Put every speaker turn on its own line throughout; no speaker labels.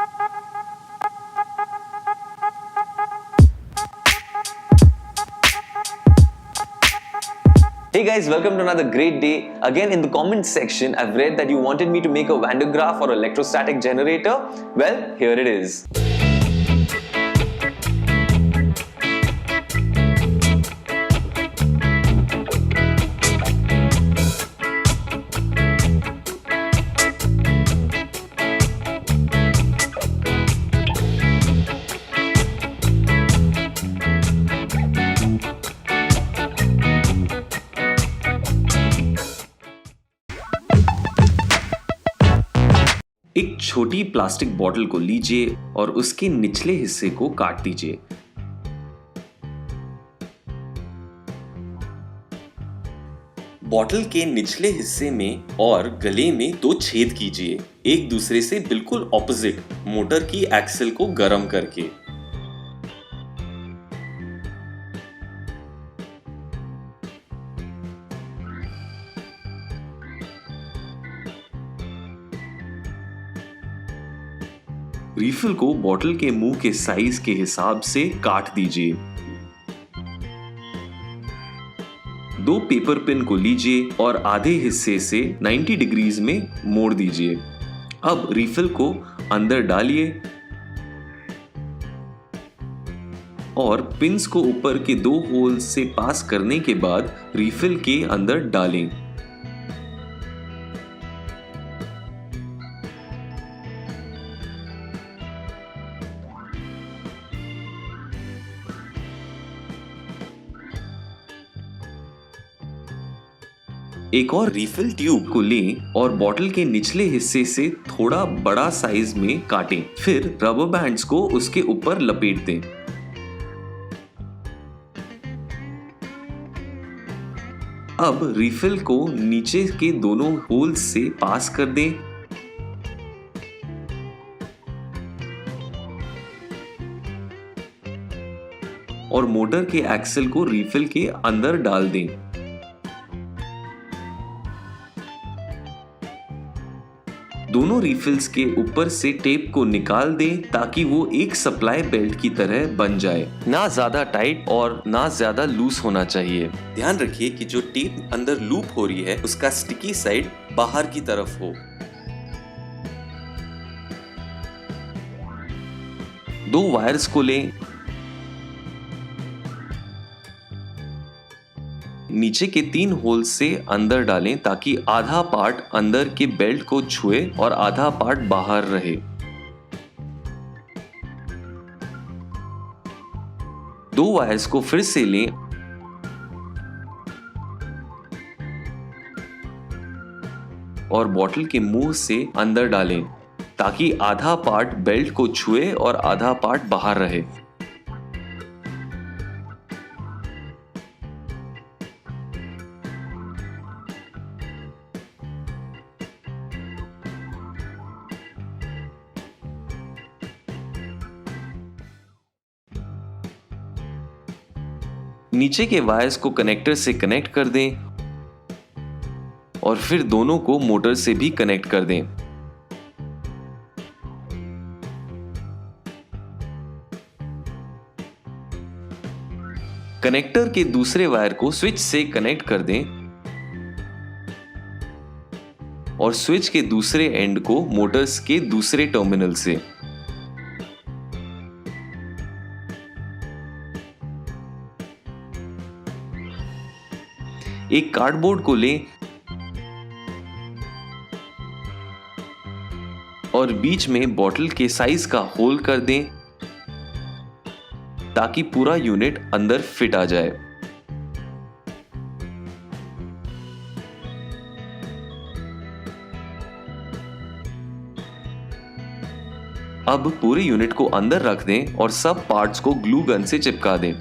Hey guys, welcome to another great day. Again, in the comment section, I've read that you wanted me to make a Van de Graaff or electrostatic generator. Well, here it is. एक छोटी plastic bottle को लीजिए और उसके निचले हिस्से को काट दीजिए। बॉटल के निचले हिस्से में और गले में 2 छेद कीजिए, एक दूसरे से बिल्कुल ऑपोजिट, मोटर की एक्सल को गर्म करके। रीफिल को बॉटल के मुंह के साइज के हिसाब से काट दीजिए। 2 पेपर पिन को लीजिए और आधे हिस्से से 90 डिग्रीज में मोड़ दीजिए। अब रीफिल को अंदर डालिए और पिन्स को ऊपर के 2 होल्स से पास करने के बाद रीफिल के अंदर डालें। एक और रीफिल ट्यूब को लें और बॉटल के निचले हिस्से से थोड़ा बड़ा साइज में काटें। फिर रबर बैंड्स को उसके ऊपर लपेट दें। अब रीफिल को नीचे के दोनों होल्स से पास कर दें और मोटर के एक्सल को रीफिल के अंदर डाल दें। दोनों रीफिल्स के ऊपर से टेप को निकाल दें ताकि वो एक सप्लाई बेल्ट की तरह बन जाए। ना ज्यादा टाइट और ना ज्यादा लूज होना चाहिए। ध्यान रखिए कि जो टेप अंदर लूप हो रही है उसका स्टिकी साइड बाहर की तरफ हो। 2 वायर्स को लें, नीचे के 3 होल्स से अंदर डालें ताकि आधा पार्ट अंदर के बेल्ट को छुए और आधा पार्ट बाहर रहे। 2 वायर्स को फिर से लें और बॉटल के मुंह से अंदर डालें ताकि आधा पार्ट बेल्ट को छुए और आधा पार्ट बाहर रहे। नीचे के वायर्स को कनेक्टर से कनेक्ट कर दें और फिर दोनों को मोटर से भी कनेक्ट कर दें। कनेक्टर के दूसरे वायर को स्विच से कनेक्ट कर दें और स्विच के दूसरे एंड को मोटर्स के दूसरे टर्मिनल से। एक कार्डबोर्ड को लें और बीच में बॉटल के साइज का होल कर दें ताकि पूरा यूनिट अंदर फिट आ जाए। अब पूरे यूनिट को अंदर रख दें और सब पार्ट्स को ग्लू गन से चिपका दें।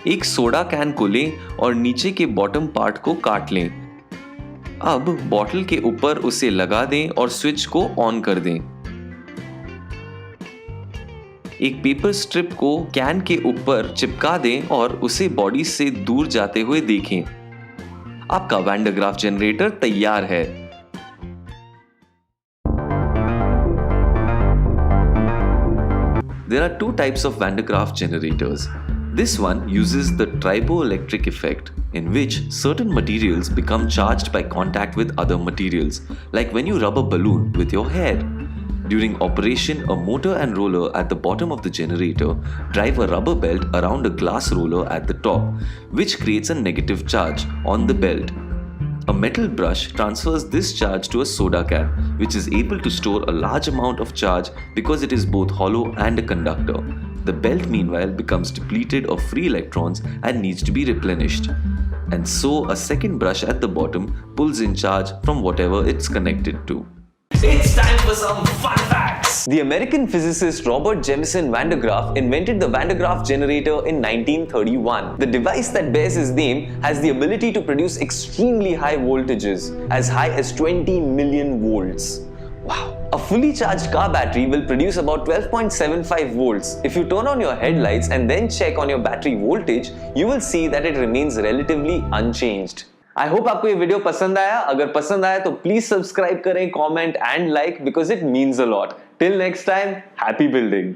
एक सोडा कैन को लें और नीचे के बॉटम पार्ट को काट लें। अब बॉटल के ऊपर उसे लगा दें और स्विच को ऑन कर दें। एक पेपर स्ट्रिप को कैन के ऊपर चिपका दें और उसे बॉडी से दूर जाते हुए देखें। आपका वैन डर ग्राफ जनरेटर तैयार है। There are two types of Van de Graaff generators. This one uses the triboelectric effect, in which certain materials become charged by contact with other materials, like when you rub a balloon with your hair. During operation, a motor and roller at the bottom of the generator drive a rubber belt around a glass roller at the top, which creates a negative charge on the belt. A metal brush transfers this charge to a soda can, which is able to store a large amount of charge because it is both hollow and a conductor. The belt meanwhile becomes depleted of free electrons and needs to be replenished. And so a second brush at the bottom pulls in charge from whatever it's connected to.
It's time for some fun facts!
The American physicist Robert Jemison Van de Graaff invented the Van de Graaff generator in 1931. The device that bears his name has the ability to produce extremely high voltages, as high as 20 million volts. Wow! A fully charged car battery will produce about 12.75 volts. If you turn on your headlights and then check on your battery voltage, you will see that it remains relatively unchanged. I hope आपको ये video पसंद आया। अगर पसंद आया तो please subscribe करें, comment and like because it means a lot. Till next time, happy building.